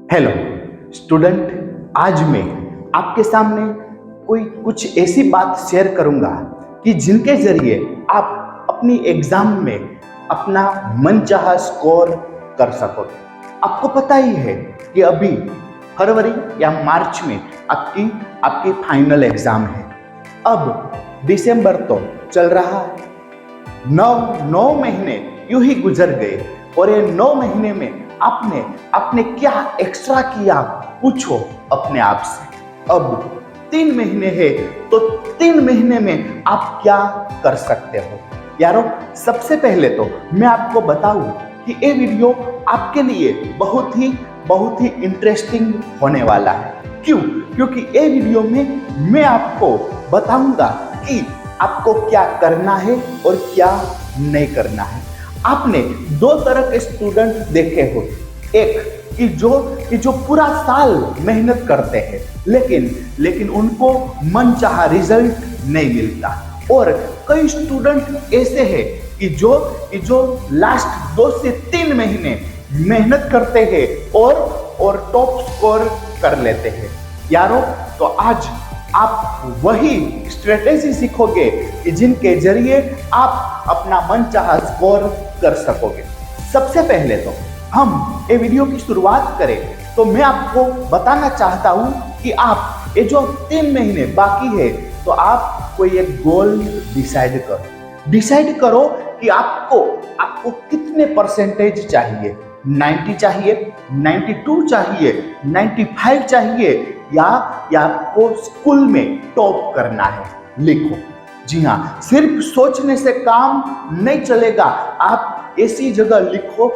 Hello student, आज मैं आपके सामने कुछ ऐसी बात शेयर करूंगा कि जिनके जरिए आप अपनी एग्जाम में अपना मनचाहा स्कोर कर सकोगे। आपको पता ही है कि अभी फरवरी या मार्च में आपकी आपकी फाइनल एग्जाम है। अब दिसंबर तो चल रहा है, नौ महीने यूं ही गुजर गए और ये 9 महीने में आपने क्या एक्स्ट्रा किया, पूछो अपने आप से। अब 3 महीने है तो 3 महीने में आप क्या कर सकते हो यारो। सबसे पहले तो मैं आपको बताऊं कि ये वीडियो आपके लिए बहुत ही इंटरेस्टिंग होने वाला है। क्यों? क्योंकि ये वीडियो में मैं आपको बताऊंगा कि आपको क्या करना है और क्या नहीं करना है। आपने 2 तरह के स्टूडेंट देखे हो, एक कि जो पूरा साल मेहनत करते हैं लेकिन उनको मनचाहा रिजल्ट नहीं मिलता, और कई स्टूडेंट ऐसे हैं कि जो लास्ट 2 से 3 महीने मेहनत करते हैं और टॉप स्कोर कर लेते हैं यारो। तो आज आप वही स्ट्रेटेजी सीखोगे कि जिनके जरिए आप अपना मनचाहा स्कोर कर सकोगे। सबसे पहले तो हम ये वीडियो की शुरुआत करें तो मैं आपको बताना चाहता हूं कि आप ये जो 3 महीने बाकी है तो आप कोई एक गोल डिसाइड करो कि आपको कितने परसेंटेज चाहिए। 90 चाहिए, 92 चाहिए, 95 चाहिए, या आपको स्कूल में टॉप करना है। लिखो। जी हाँ, सिर्फ सोचने से काम नहीं चलेगा। आप ऐसी जगह लिखो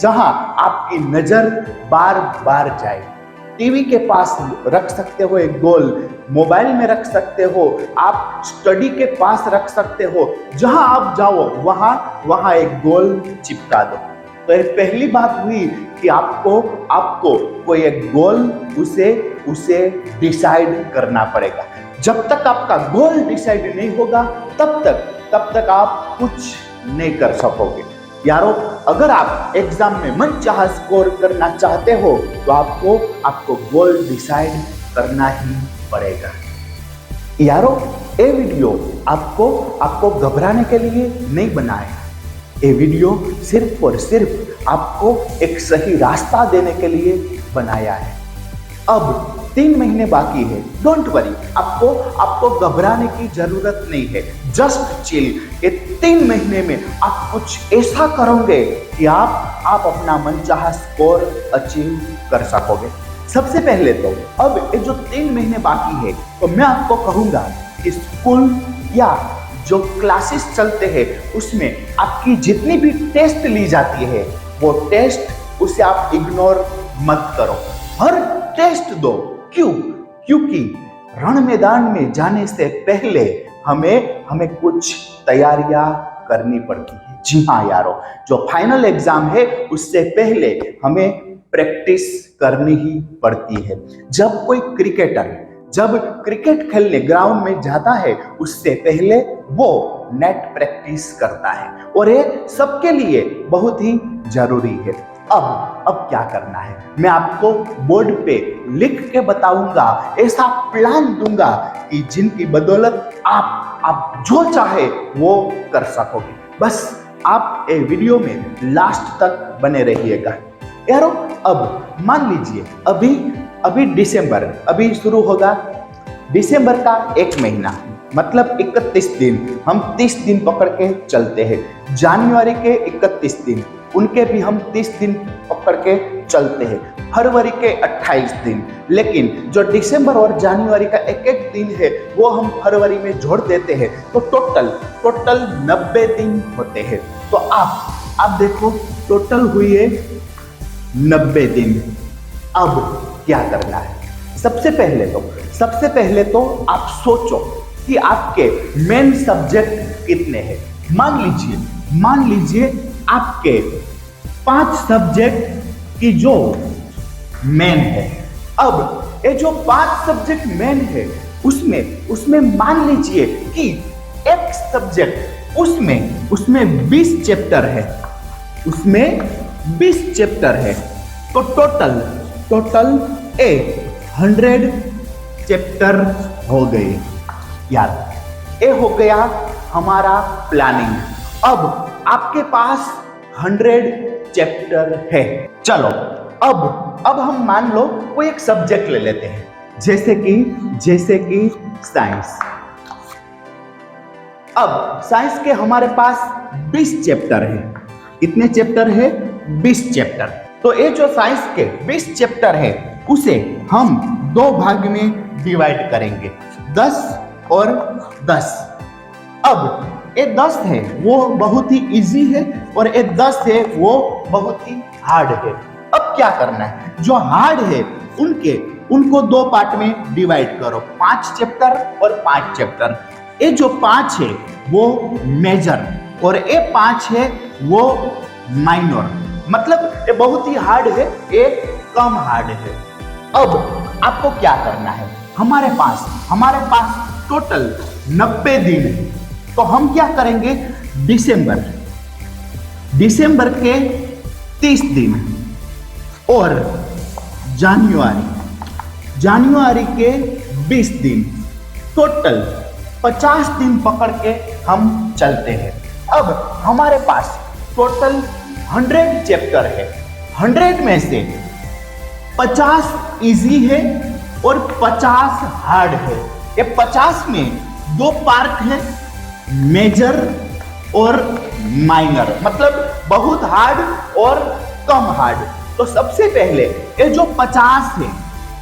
जहां आपकी नजर बार बार जाए। टीवी के पास रख सकते हो एक गोल, मोबाइल में रख सकते हो, आप स्टडी के पास रख सकते हो। जहां आप जाओ वहां एक गोल चिपका दो। तो ये पहली बात हुई कि आपको कोई एक गोल उसे डिसाइड करना पड़ेगा। जब तक आपका गोल डिसाइड नहीं होगा तब तक आप कुछ नहीं कर सकोगे यारो। अगर आप एग्जाम में मनचाहा स्कोर करना चाहते हो तो आपको गोल डिसाइड करना ही पड़ेगा यारो। ये वीडियो आपको घबराने के लिए नहीं बनाया। ये वीडियो सिर्फ और सिर्फ आपको एक सही रास्ता देने के लिए बनाया है। अब 3 महीने बाकी है, डोंट वरी, आपको घबराने की जरूरत नहीं है। Just chill. ये 3 महीने में आप कुछ ऐसा करोगे कि आप अपना मनचाहा स्कोर अचीव कर सकोगे। सबसे पहले तो अब ये जो 3 महीने बाकी है तो मैं आपको कहूंगा कि स्कूल या जो क्लासेस चलते हैं उसमें आपकी जितनी भी टेस्ट ली जाती है वो टेस्ट उसे आप इग्नोर मत करो, हर टेस्ट दो। क्यों? क्योंकि रण मैदान में जाने से पहले हमें कुछ तैयारियां करनी पड़ती है। जी हाँ यारो, जो फाइनल एग्जाम है उससे पहले हमें प्रैक्टिस करनी ही पड़ती है। जब कोई क्रिकेटर क्रिकेट खेलने ग्राउंड में जाता है उससे पहले वो नेट प्रैक्टिस करता है, और ये सबके लिए बहुत ही जरूरी है। अब क्या करना है मैं आपको बोर्ड पे लिख के बताऊंगा, ऐसा प्लान दूंगा कि जिनकी बदौलत आप जो चाहे वो कर सकोगे। बस आप ये वीडियो में लास्ट तक बने रहिएगा यारो। अब मान लीजिए अभी दिसंबर अभी शुरू होगा, दिसंबर का 1 महीना मतलब 31 दिन, हम 30 दिन पकड़ के चलते हैं। जनवरी के 31 दिन, उनके भी हम 30 दिन पकड़ के चलते हैं। फरवरी के 28 दिन, लेकिन जो दिसंबर और जनवरी का एक दिन है वो हम फरवरी में जोड़ देते हैं तो टोटल 90 दिन होते हैं। तो आप देखो टोटल हुई है 90 दिन। अब क्या करना है? सबसे पहले तो आप सोचो कि आपके मेन सब्जेक्ट कितने हैं। मान लीजिए आपके 5 सब्जेक्ट की जो मेन है। अब ये जो 5 सब्जेक्ट मेन है उसमें मान लीजिए कि एक सब्जेक्ट उसमें 20 चैप्टर है, तो टोटल 100 चैप्टर हो गए यार। ये हो गया हमारा प्लानिंग। अब आपके पास 100 चैप्टर है। चलो अब हम मान लो कोई एक सब्जेक्ट ले लेते हैं, जैसे कि साइंस। अब साइंस के हमारे पास 20 चैप्टर है। कितने चैप्टर है? 20 चैप्टर। तो ये जो साइंस के 20 चैप्टर है उसे हम 2 भाग में डिवाइड करेंगे, 10 और 10। अब ये 10 है वो बहुत ही इजी है और ये 10 है वो बहुत ही हार्ड है। अब क्या करना है, जो हार्ड है उनको 2 पार्ट में डिवाइड करो, 5 चैप्टर और 5 चैप्टर। ये जो 5 है वो मेजर और ये 5 है वो माइनर। मतलब ये बहुत ही हार्ड है, ये कम हार्ड है। अब आपको क्या करना है, हमारे पास टोटल 90 दिन है। तो हम क्या करेंगे, दिसंबर के 30 दिन और जनवरी के 20 दिन, टोटल 50 दिन पकड़ के हम चलते हैं। अब हमारे पास टोटल 100 चैप्टर है। 100 में से 50 इजी है और 50 हार्ड है। ये 50 में 2 पार्ट है, मेजर और माइनर, मतलब बहुत हार्ड और कम हार्ड। तो सबसे पहले ये जो 50 है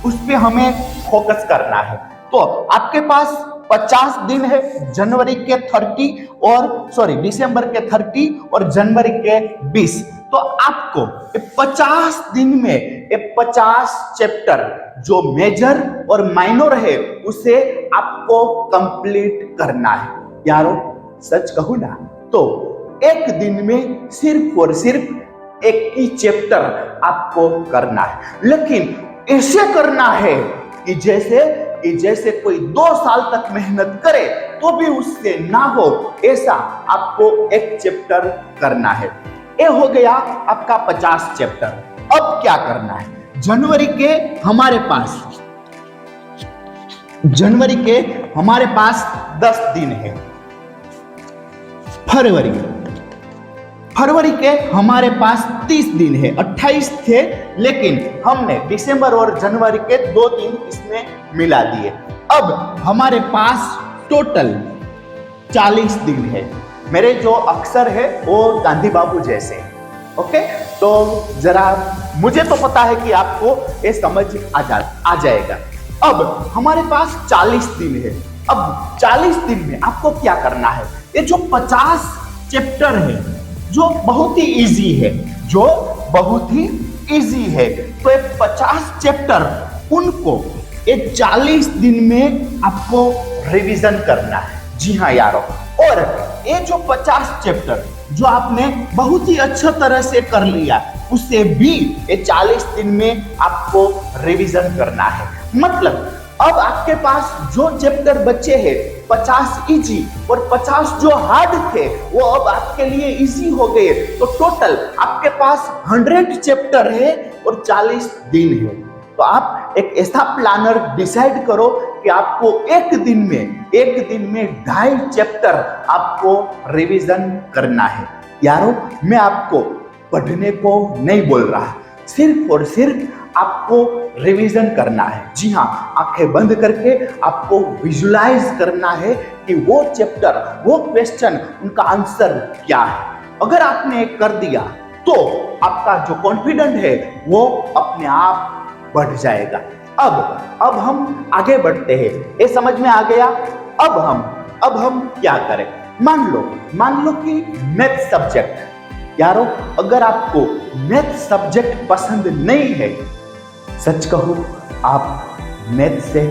उस पे हमें फोकस करना है। तो आपके पास 50 दिन है, दिसंबर के 30 और जनवरी के 20। तो आपको 50 दिन में ये 50 चैप्टर जो मेजर और माइनर है उसे आपको कंप्लीट करना है। यारो सच कहूं ना तो एक दिन में सिर्फ और सिर्फ एक ही चैप्टर आपको करना है, लेकिन ऐसे करना है कि जैसे कोई 2 साल तक मेहनत करे तो भी उससे ना हो, ऐसा आपको एक चैप्टर करना है। ये हो गया आपका 50 चैप्टर। अब क्या करना है, जनवरी के हमारे पास 10 दिन है। फरवरी के हमारे पास 30 दिन है, 28 थे, लेकिन हमने दिसंबर और जनवरी के 2 दिन इसमें मिला दिए। अब हमारे पास टोटल 40 दिन है। मेरे जो अक्षर है वो गांधी बाबू जैसे, ओके। तो जरा मुझे तो पता है कि आपको ये समझ आ जाएगा। अब हमारे पास 40 दिन है। अब 40 दिन में आपको क्या करना है, ये जो 50 चैप्टर है जो बहुत ही इजी है, तो ये 50 चैप्टर उनको ये 40 दिन में आपको रिवीजन करना है। जी हाँ यारों, और ये जो 50 चैप्टर जो आपने बहुत ही अच्छा तरह से कर लिया उसे भी ये 40 दिन में आपको रिवीजन करना है। मतलब अब आपके पास जो चैप्टर बचे हैं 50 इजी और 50 जो हार्ड थे वो अब आपके लिए इजी हो गए। तो टोटल आपके पास 100 चैप्टर है और 40 दिन है। तो आप एक ऐसा प्लानर डिसाइड करो कि आपको एक दिन में 2.5 चैप्टर आपको रिवीजन करना है। यारों मैं आपको पढ़ने को नहीं बोल रहा, सिर्फ और सिर्फ आपको रिवीजन करना है। जी हाँ, आंखें बंद करके आपको विजुलाइज करना है कि वो चैप्टर, वो क्वेश्चन, उनका आंसर क्या है। अगर आपने कर दिया तो आपका जो कॉन्फिडेंट है वो अपने आप बढ़ जाएगा। अब हम आगे बढ़ते हैं, ये समझ में आ गया। अब हम क्या करें, मान लो कि मैथ सब्जेक्ट। यारों अगर आपको मैथ सब्जेक्ट पसंद नहीं है, सच कहूं आप मैथ से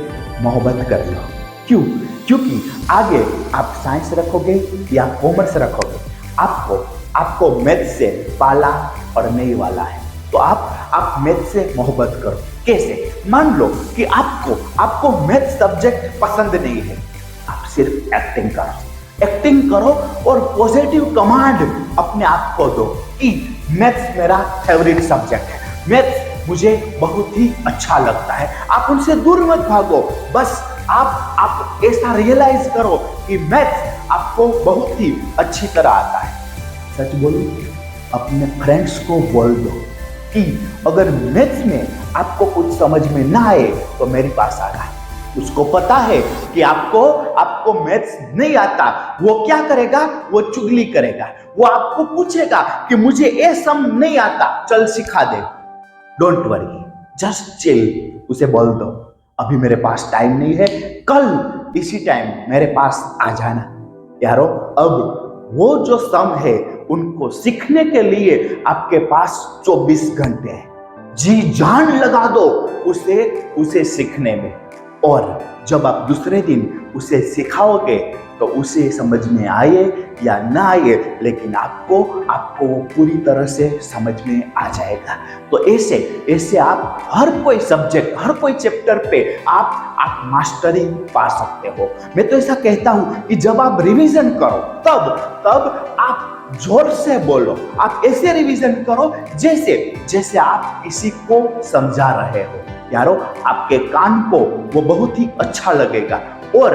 मोहब्बत कर लो। क्यों? क्योंकि आगे आप साइंस रखोगे या कॉमर्स रखोगे, आपको मैथ से पाला पड़ने ही वाला है। तो आप मैथ से मोहब्बत करो। कैसे? मान लो कि आपको मैथ सब्जेक्ट पसंद नहीं है, आप सिर्फ एक्टिंग करो और पॉजिटिव कमांड अपने आप को दो कि मैथ्स मेरा फेवरेट सब्जेक्ट है, मुझे बहुत ही अच्छा लगता है। आप उनसे दूर मत भागो, बस आप ऐसा रियलाइज करो कि मैथ्स आपको बहुत ही अच्छी तरह आता है। सच बोलो, अपने फ्रेंड्स को बोल दो कि अगर मैथ्स में आपको कुछ समझ में ना आए तो मेरे पास आना। उसको पता है कि आपको मैथ्स नहीं आता, वो क्या करेगा, वो चुगली करेगा, वो आपको पूछेगा कि मुझे ये सम नहीं आता, चल सिखा दे। Don't worry, just chill. उसे बोल दो अभी मेरे पास टाइम नहीं है, कल इसी टाइम मेरे पास आ जाना। यारो, अब वो जो सम है उनको सीखने के लिए आपके पास 24 घंटे हैं। जी जान लगा दो उसे सीखने में, और जब आप दूसरे दिन उसे सिखाओगे तो उसे समझ में आए या ना आए, लेकिन आपको वो पूरी तरह से समझ में आ जाएगा। तो ऐसे आप हर कोई सब्जेक्ट, हर कोई चैप्टर पे आप मास्टरी पा सकते हो। मैं तो ऐसा कहता हूं कि जब आप रिवीजन करो तब आप जोर से बोलो, आप ऐसे रिवीजन करो जैसे आप किसी को समझा रहे हो। यारो, आपके कान को वो बहुत ही अच्छा लगेगा, और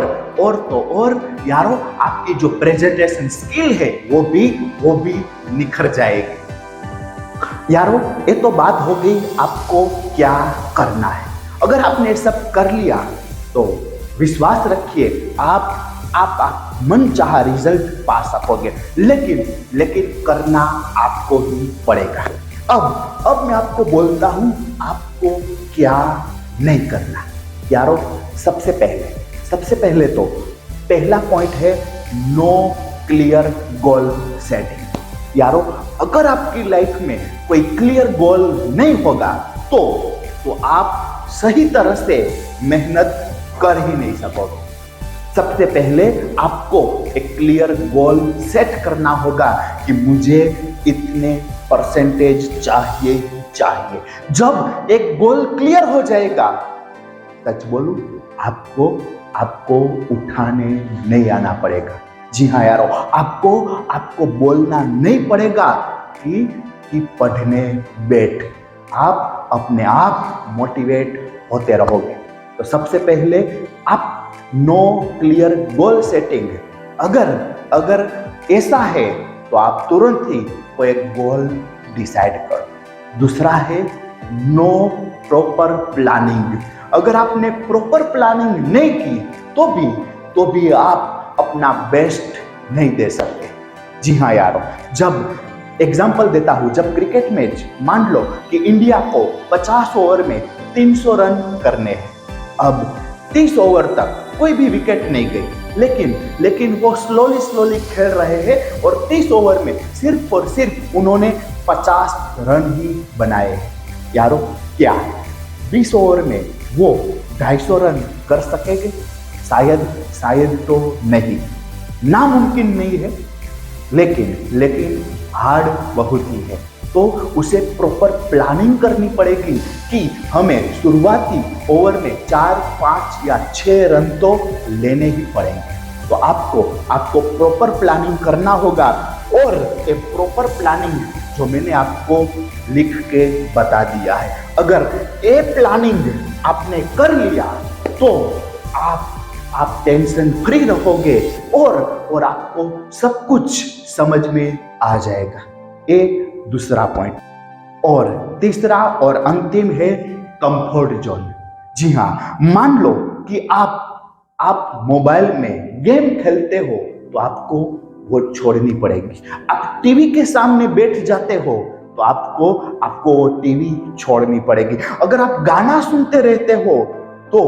यारो, आपकी जो प्रेजेंटेशन स्किल है वो भी निखर जाएगी। यारो, ये तो बात हो गई आपको क्या करना है। अगर आपने सब कर लिया तो विश्वास रखिए आप मन चाहा रिजल्ट पा सकोगे, लेकिन करना आपको ही पड़ेगा। अब मैं आपको बोलता हूं आपको क्या नहीं करना। यारो, सबसे पहले तो पहला पॉइंट है नो क्लियर गोल सेटिंग। यारो, अगर आपकी लाइफ में कोई क्लियर गोल नहीं होगा तो आप सही तरह से मेहनत कर ही नहीं सकोगे। सबसे पहले आपको एक क्लियर गोल सेट करना होगा कि मुझे इतने परसेंटेज चाहिए ही चाहिए। जब एक गोल क्लियर हो जाएगा, सच बोलूं, आपको उठाने नहीं आना पड़ेगा। जी हाँ यारो, आपको बोलना नहीं पड़ेगा कि पढ़ने बैठ। आप अपने आप मोटिवेट होते रहोगे। तो सबसे पहले आप नो क्लियर गोल सेटिंग, अगर ऐसा है तो आप तुरंत ही कोई एक गोल डिसाइड करो। दूसरा है नो प्रॉपर प्लानिंग। अगर आपने प्रॉपर प्लानिंग नहीं की तो भी आप अपना बेस्ट नहीं दे सकते। जी हाँ यारो, जब एग्जाम्पल देता हूं, जब क्रिकेट मैच मान लो कि इंडिया को 50 ओवर में 300 रन करने हैं, अब 30 ओवर तक कोई भी विकेट नहीं गई, लेकिन वो स्लोली खेल रहे हैं और 30 ओवर में सिर्फ और सिर्फ उन्होंने 50 रन ही बनाए हैं। यारो, क्या 20 ओवर में वो 250 रन कर सकेंगे? शायद तो नहीं, नामुमकिन नहीं है, लेकिन हार्ड बहुत ही है। तो उसे प्रॉपर प्लानिंग करनी पड़ेगी कि हमें शुरुआती ओवर में 4, 5 या 6 रन तो लेने ही पड़ेंगे। तो आपको प्रॉपर प्लानिंग करना होगा, और ये प्रॉपर प्लानिंग जो मैंने आपको लिख के बता दिया है, अगर ये प्लानिंग आपने कर लिया तो आप टेंशन फ्री रहोगे और आपको सब कुछ समझ में आ जाएगा। एक दूसरा पॉइंट, और तीसरा और अंतिम है कंफर्ट जोन। जी हाँ, मान लो कि आप मोबाइल में गेम खेलते हो तो आपको वो छोड़नी पड़ेगी। आप टीवी के सामने बैठ जाते हो तो आपको वो टीवी छोड़नी पड़ेगी। अगर आप गाना सुनते रहते हो तो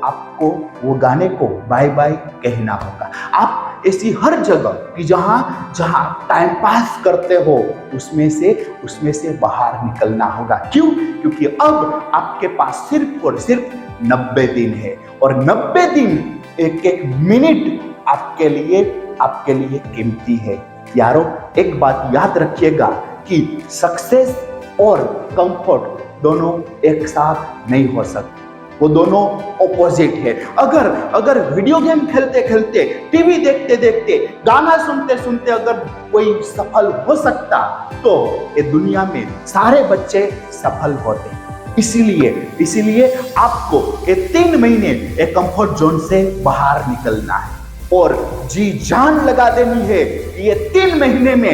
आपको वो गाने को बाय बाय कहना होगा। आप ऐसी हर जगह कि जहां टाइम पास करते हो उसमें से बाहर निकलना होगा। क्यों? क्योंकि अब आपके पास सिर्फ और सिर्फ 90 दिन है, और 90 दिन एक मिनट आपके लिए कीमती है। यारो, एक बात याद रखिएगा कि सक्सेस और कंफर्ट दोनों एक साथ नहीं हो सकते, वो दोनों ऑपोजिट है। अगर वीडियो गेम खेलते खेलते, टीवी देखते देखते, गाना सुनते सुनते अगर कोई सफल हो सकता तो ये दुनिया में सारे बच्चे सफल होते। इसीलिए आपको ये 3 महीने एक कंफर्ट जोन से बाहर निकलना है और जी जान लगा देनी है कि ये 3 महीने में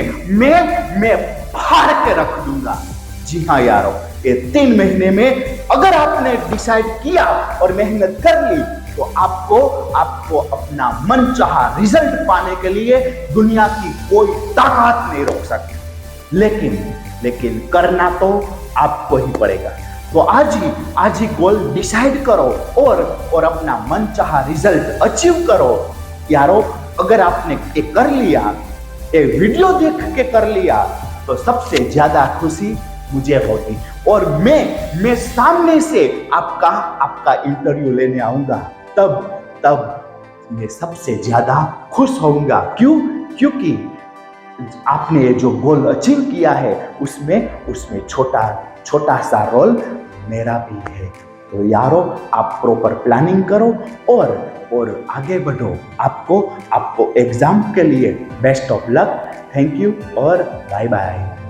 मैं फाड़ के रख दूंगा। जी हाँ यारों, ये 3 महीने में अगर आपने डिसाइड किया और मेहनत कर ली तो आपको अपना मनचाहा रिजल्ट पाने के लिए दुनिया की कोई ताकत नहीं रोक सकती। लेकिन करना तो आपको ही पड़ेगा। तो आज ही गोल डिसाइड करो और अपना मनचाहा रिजल्ट अचीव करो। यारों, अगर आपने ये कर लिया, ये वीडियो देख के कर लिया, तो सबसे ज्यादा खुशी मुझे होगी और मैं सामने से आपका इंटरव्यू लेने आऊंगा। तब मैं सबसे ज्यादा खुश होऊंगा। क्योंकि आपने ये जो गोल अचीव किया है उसमें छोटा सा रोल मेरा भी है। तो यारों, आप प्रॉपर प्लानिंग करो और आगे बढ़ो। आपको एग्जाम के लिए best of luck. Thank you और बाय बाय।